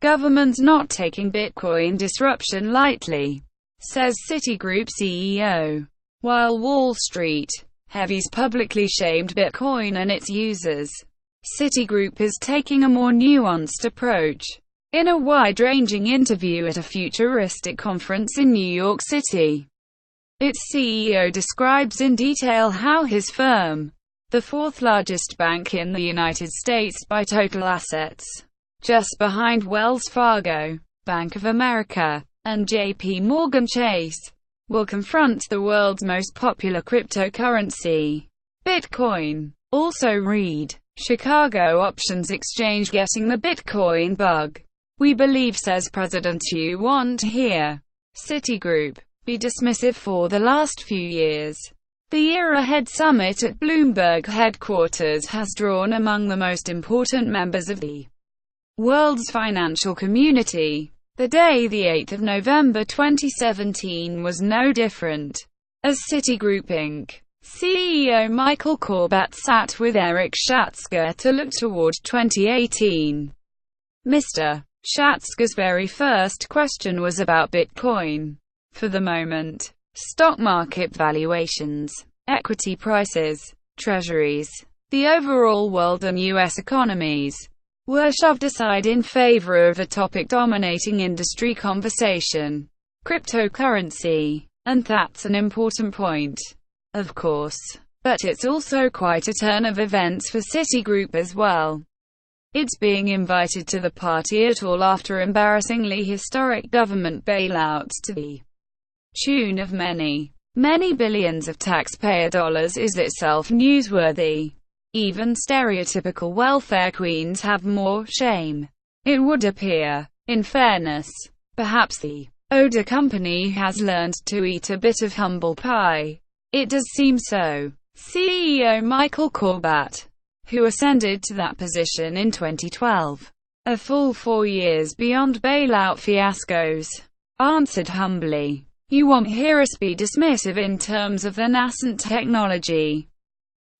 Government's not taking Bitcoin disruption lightly, says Citigroup CEO. While Wall Street heavies publicly shamed Bitcoin and its users, Citigroup is taking a more nuanced approach. In a wide-ranging interview at a futuristic conference in New York City, its CEO describes in detail how his firm, the fourth largest bank in the United States by total assets, just behind Wells Fargo, Bank of America, and JP Morgan Chase, will confront the world's most popular cryptocurrency, Bitcoin. Also read, Chicago Options Exchange getting the Bitcoin bug. We believe, says PresidentYou Wont Hear. Citigroup, be dismissive for the last few years. The Year Ahead Summit at Bloomberg headquarters has drawn among the most important members of the world's financial community. The day, the 8th of November 2017, was no different, as Citigroup Inc. CEO Michael Corbat sat with Erik Schatzker to look toward 2018. Mr. Schatzker's very first question was about Bitcoin. For the moment, stock market valuations, equity prices, treasuries, the overall world and U.S. economies were shoved aside in favor of a topic dominating industry conversation: cryptocurrency. And that's an important point, of course. But it's also quite a turn of events for Citigroup as well. It's being invited to the party at all after embarrassingly historic government bailouts to the tune of many billions of taxpayer dollars is itself newsworthy. Even stereotypical welfare queens have more shame, it would appear. In fairness, perhaps the older company has learned to eat a bit of humble pie. It does seem so. CEO Michael Corbat, who ascended to that position in 2012, a full 4 years beyond bailout fiascos, answered humbly, "You won't hear us be dismissive in terms of the nascent technology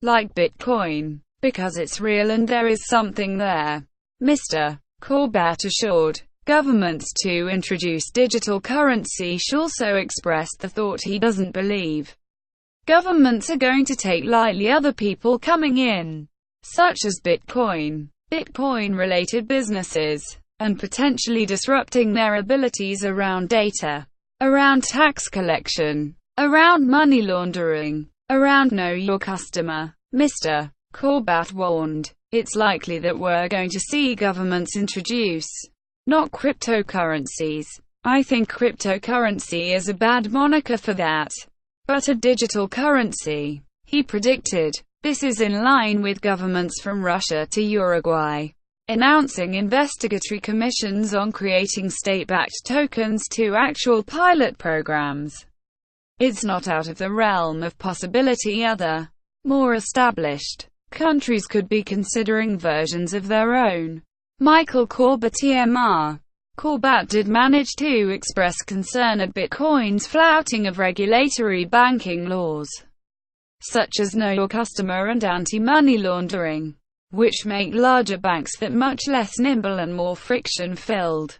like Bitcoin, because it's real and there is something there." Mr. Corbat assured governments to introduce digital currency. She also expressed the thought he doesn't believe governments are going to take lightly other people coming in, such as Bitcoin-related businesses, and potentially disrupting their abilities around data, around tax collection, around money laundering, around know your customer. Mr. Corbat warned, it's likely that we're going to see governments introduce, not cryptocurrencies. I think cryptocurrency is a bad moniker for that, but a digital currency, he predicted. This is in line with governments from Russia to Uruguay announcing investigatory commissions on creating state-backed tokens to actual pilot programs. It's not out of the realm of possibility other, more established countries could be considering versions of their own. Michael Corbat. Corbat did manage to express concern at Bitcoin's flouting of regulatory banking laws, such as Know Your Customer and anti-money laundering, which make larger banks that much less nimble and more friction-filled.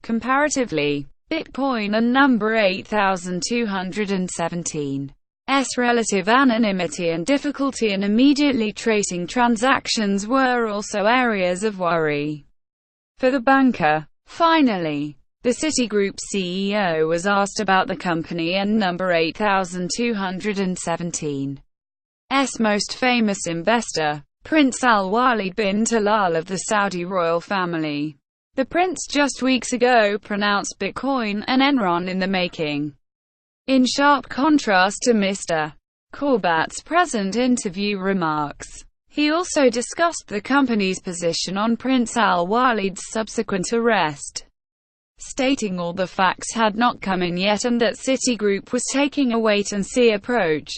Comparatively, Bitcoin and number 8217's relative anonymity and difficulty in immediately tracing transactions were also areas of worry for the banker. Finally, the Citigroup CEO was asked about the company and number 8217's most famous investor, Prince Al-Waleed bin Talal of the Saudi royal family. The prince just weeks ago pronounced Bitcoin an Enron in the making, in sharp contrast to Mr. Corbat's present interview remarks. He also discussed the company's position on Prince Al-Waleed's subsequent arrest, stating all the facts had not come in yet and that Citigroup was taking a wait-and-see approach.